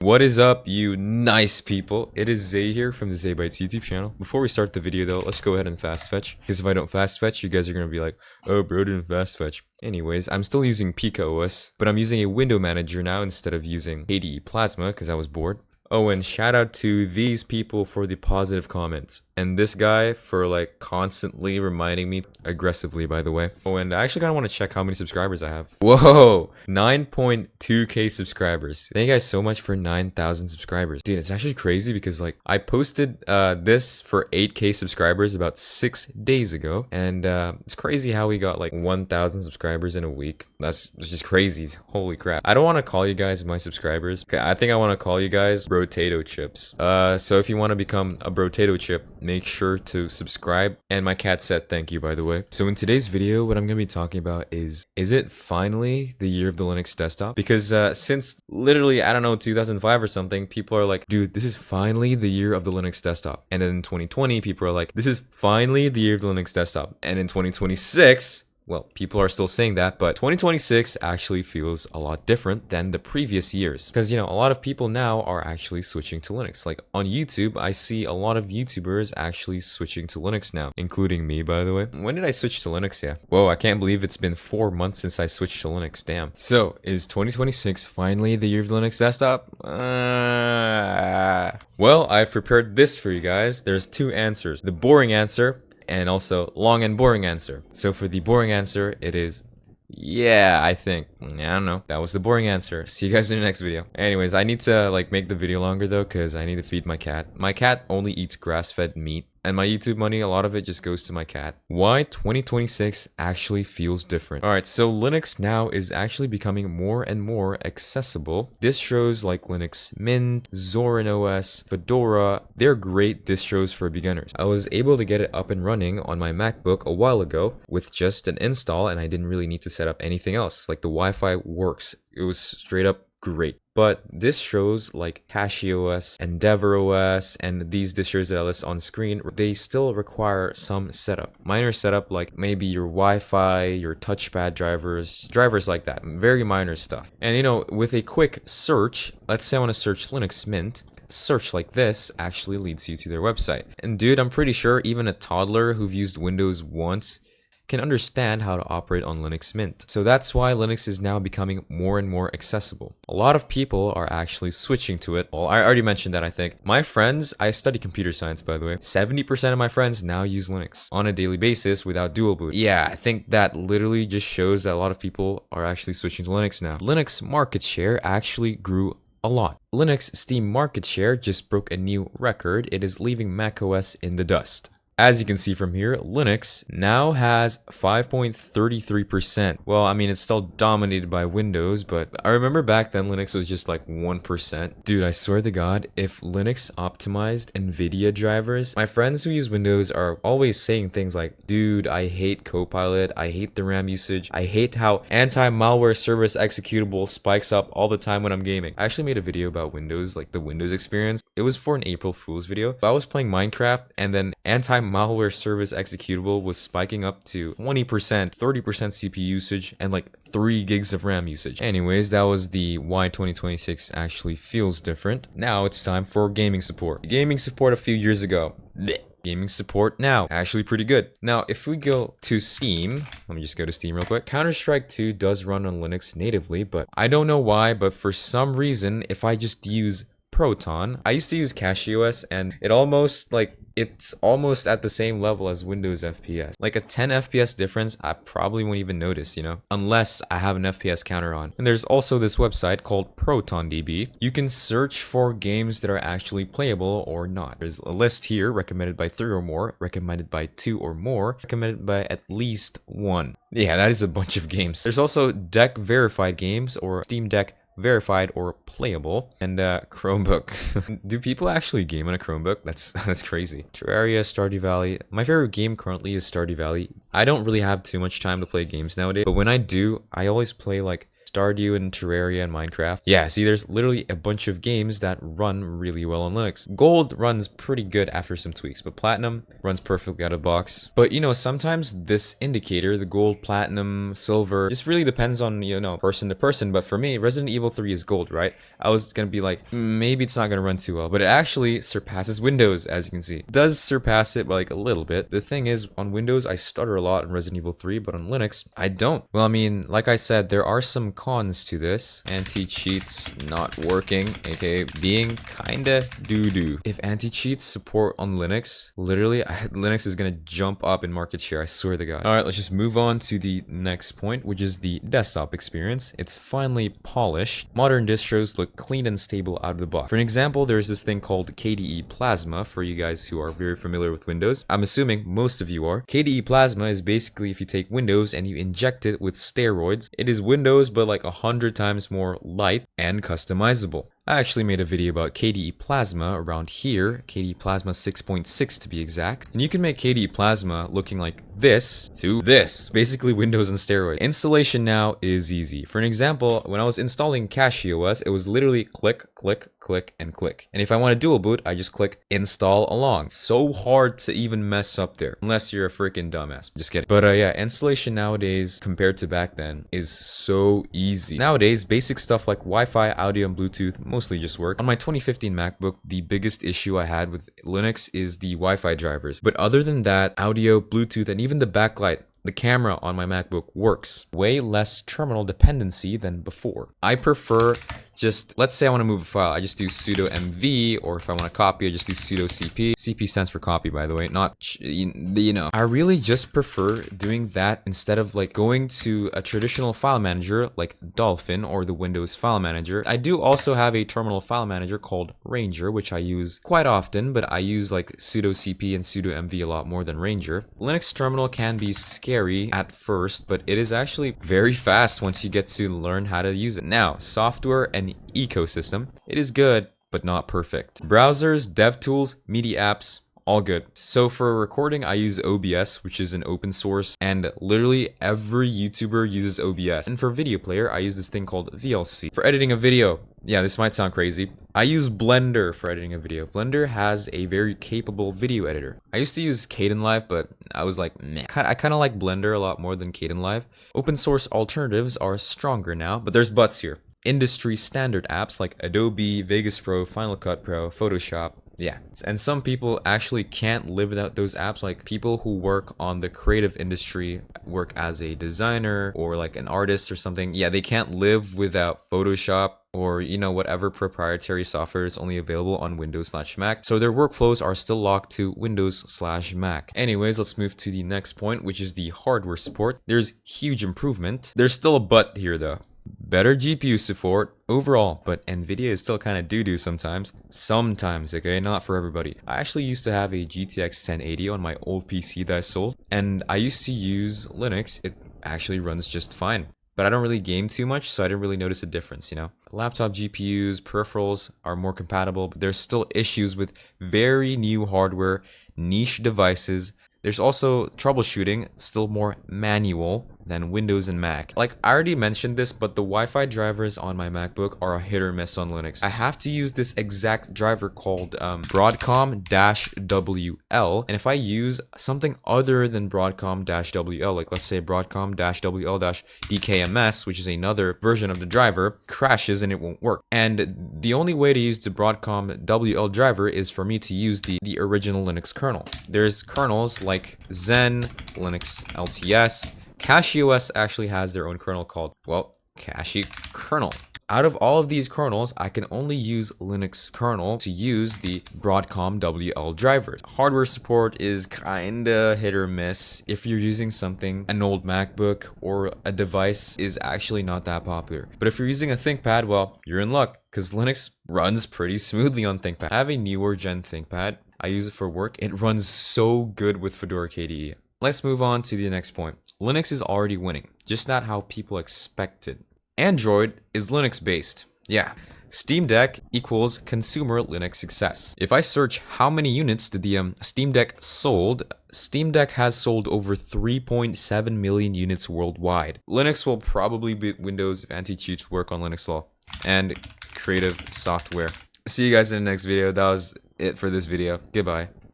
What is up, you nice people? It is Zei here from the Zei PC YouTube channel. Before we start the video though, let's go ahead and fast fetch. Because if I don't fast fetch, you guys are going to be like, oh bro, didn't fast fetch. Anyways, I'm still using CachyOS, but I'm using a window manager now instead of using KDE Plasma because I was bored. Oh, and shout out to these people for the positive comments. And this guy for like constantly reminding me, aggressively by the way. Oh, and I actually kind of want to check how many subscribers I have. Whoa, 9.2k subscribers. Thank you guys so much for 9,000 subscribers. Dude, it's actually crazy because like I posted this for 8k subscribers about 6 days ago. And it's crazy how we got like 1,000 subscribers in a week. That's just crazy. Holy crap. I don't want to call you guys my subscribers. Okay, I think I want to call you guys Brotato chips. So if you want to become a Brotato chip, make sure to subscribe. And my cat said thank you, by the way. So in today's video, what I'm going to be talking about is it finally the year of the Linux desktop? Because since literally, I don't know, 2005 or something, people are like, dude, this is finally the year of the Linux desktop. And then in 2020, people are like, this is finally the year of the Linux desktop. And in 2026, well, people are still saying that, but 2026 actually feels a lot different than the previous years. Because, you know, a lot of people now are actually switching to Linux. Like on YouTube, I see a lot of YouTubers actually switching to Linux now, including me, by the way. When did I switch to Linux? Yeah. Whoa, I can't believe it's been 4 months since I switched to Linux. Damn. So, is 2026 finally the year of the Linux desktop? Well, I've prepared this for you guys. There's two answers. The boring answer, and also long and boring answer. So for the boring answer, it is yeah, I think. I don't know. That was the boring answer. See you guys in the next video. Anyways, I need to like make the video longer though because I need to feed my cat. My cat only eats grass-fed meat. And my YouTube money, a lot of it just goes to my cat. Why 2026 actually feels different. Alright, so Linux now is actually becoming more and more accessible. Distros like Linux Mint, Zorin OS, Fedora, they're great distros for beginners. I was able to get it up and running on my MacBook a while ago with just an install, and I didn't really need to set up anything else. Like the Wi-Fi works. It was straight up great. But distros like CachyOS, EndeavorOS, and these distros that I list on screen, they still require some setup. Minor setup like maybe your Wi-Fi, your touchpad drivers like that. Very minor stuff. And you know, with a quick search, let's say I want to search Linux Mint, search like this actually leads you to their website. And dude, I'm pretty sure even a toddler who've used Windows once can understand how to operate on Linux Mint. So that's why Linux is now becoming more and more accessible. A lot of people are actually switching to it. Well, I already mentioned that, I think. My friends, I study computer science, by the way. 70% of my friends now use Linux on a daily basis without dual boot. Yeah, I think that literally just shows that a lot of people are actually switching to Linux now. Linux market share actually grew a lot. Linux Steam market share just broke a new record. It is leaving macOS in the dust. As you can see from here, Linux now has 5.33%. Well, I mean, it's still dominated by Windows, but I remember back then Linux was just like 1%. Dude, I swear to God, if Linux optimized NVIDIA drivers, my friends who use Windows are always saying things like, dude, I hate Copilot, I hate the RAM usage, I hate how anti-malware service executable spikes up all the time when I'm gaming. I actually made a video about Windows, like the Windows experience. It was for an April Fool's video. I was playing Minecraft and then anti-malware service executable was spiking up to 20%, 30% CPU usage, and like 3 gigs of RAM usage. Anyways, that was the why 2026 actually feels different. Now it's time for gaming support. Gaming support a few years ago. Blech. Gaming support now, actually pretty good. Now, if we go to Steam, let me just go to Steam real quick. Counter-Strike 2 does run on Linux natively, but I don't know why, but for some reason, if I just use Proton, I used to use CachyOS, and it's almost at the same level as Windows FPS. Like a 10 FPS difference, I probably won't even notice, you know, unless I have an FPS counter on. And there's also this website called ProtonDB. You can search for games that are actually playable or not. There's a list here recommended by 3 or more, recommended by 2 or more, recommended by at least 1. Yeah, that is a bunch of games. There's also Deck verified games or Steam Deck verified or playable, and Chromebook. Do people actually game on a Chromebook? That's crazy. Terraria, Stardew Valley. My favorite game currently is Stardew Valley. I don't really have too much time to play games nowadays, but when I do, I always play like Stardew and Terraria and Minecraft. Yeah, see, there's literally a bunch of games that run really well on Linux. Gold runs pretty good after some tweaks, but Platinum runs perfectly out of box. But you know, sometimes this indicator, the gold, platinum, silver, just really depends on, you know, person to person. But for me, Resident Evil 3 is gold, right? I was gonna be like, maybe it's not gonna run too well, but it actually surpasses Windows, as you can see. It does surpass it by like a little bit. The thing is, on Windows, I stutter a lot in Resident Evil 3, but on Linux, I don't. Well, I mean, like I said, there are some cons to this. Anti-cheats not working, aka being kinda doo-doo. If anti-cheats support on Linux, literally, Linux is gonna jump up in market share, I swear to God. Alright, let's just move on to the next point, which is the desktop experience. It's finally polished. Modern distros look clean and stable out of the box. For an example, there's this thing called KDE Plasma, for you guys who are very familiar with Windows. I'm assuming most of you are. KDE Plasma is basically if you take Windows and you inject it with steroids. It is Windows, but like 100 times more light and customizable. I actually made a video about KDE Plasma around here, KDE Plasma 6.6 to be exact. And you can make KDE Plasma looking like this to this, basically Windows on steroids. Installation now is easy. For an example, when I was installing CachyOS, it was literally click, click, click, and click. And if I want to dual boot, I just click install along. It's so hard to even mess up there, unless you're a freaking dumbass. Just kidding. But yeah, installation nowadays compared to back then is so easy. Nowadays, basic stuff like Wi-Fi, audio, and Bluetooth mostly just work. On my 2015 MacBook, the biggest issue I had with Linux is the Wi-Fi drivers. But other than that, audio, Bluetooth, and even the backlight, the camera on my MacBook works. Way less terminal dependency than before. I prefer just, let's say I want to move a file, I just do sudo mv, or if I want to copy, I just do sudo cp. Cp stands for copy, by the way, not, you know. I really just prefer doing that instead of like going to a traditional file manager like Dolphin or the Windows file manager. I do also have a terminal file manager called Ranger, which I use quite often, but I use like sudo cp and sudo mv a lot more than Ranger. Linux terminal can be scary at first, but it is actually very fast once you get to learn how to use it. Now, software and ecosystem, it is good, but not perfect. Browsers, dev tools, media apps, all good. So for recording, I use OBS, which is an open source, and literally every YouTuber uses OBS. And for video player, I use this thing called VLC. For editing a video, yeah, this might sound crazy, I use Blender for editing a video. Blender has a very capable video editor. I used to use Kdenlive, but I was like, meh. I kind of like Blender a lot more than Kdenlive. Open source alternatives are stronger now, but there's buts here. Industry standard apps like Adobe, Vegas Pro, Final Cut Pro, Photoshop. Yeah, and some people actually can't live without those apps, like people who work on the creative industry, work as a designer or like an artist or something. Yeah, they can't live without Photoshop or, you know, whatever proprietary software is only available on Windows/Mac. So their workflows are still locked to Windows/Mac. Anyways, let's move to the next point, which is the hardware support. There's huge improvement. There's still a but here though. Better GPU support overall, but Nvidia is still kind of doo-doo sometimes. Sometimes, okay? Not for everybody. I actually used to have a GTX 1080 on my old PC that I sold, and I used to use Linux. It actually runs just fine. But I don't really game too much, so I didn't really notice a difference, you know? Laptop GPUs, peripherals are more compatible, but there's still issues with very new hardware, niche devices. There's also troubleshooting, still more manual than Windows and Mac. Like, I already mentioned this, but the Wi-Fi drivers on my MacBook are a hit or miss on Linux. I have to use this exact driver called Broadcom-WL, and if I use something other than Broadcom-WL, like let's say Broadcom-WL-DKMS, which is another version of the driver, crashes and it won't work. And the only way to use the Broadcom-WL driver is for me to use the original Linux kernel. There's kernels like Zen, Linux LTS, CachyOS actually has their own kernel called, well, Cachy kernel. Out of all of these kernels, I can only use Linux kernel to use the Broadcom WL drivers. Hardware support is kinda hit or miss. If you're using something, an old MacBook or a device is actually not that popular. But if you're using a ThinkPad, well, you're in luck, because Linux runs pretty smoothly on ThinkPad. I have a newer gen ThinkPad. I use it for work. It runs so good with Fedora KDE. Let's move on to the next point. Linux is already winning, just not how people expected. Android is Linux based. Yeah. Steam Deck equals consumer Linux success. If I search how many units did the Steam Deck sold Steam Deck has sold over 3.7 million units worldwide. Linux will probably beat Windows if anti-cheats work on Linux Law and creative software. See you guys in the next video. That was it for this video. Goodbye.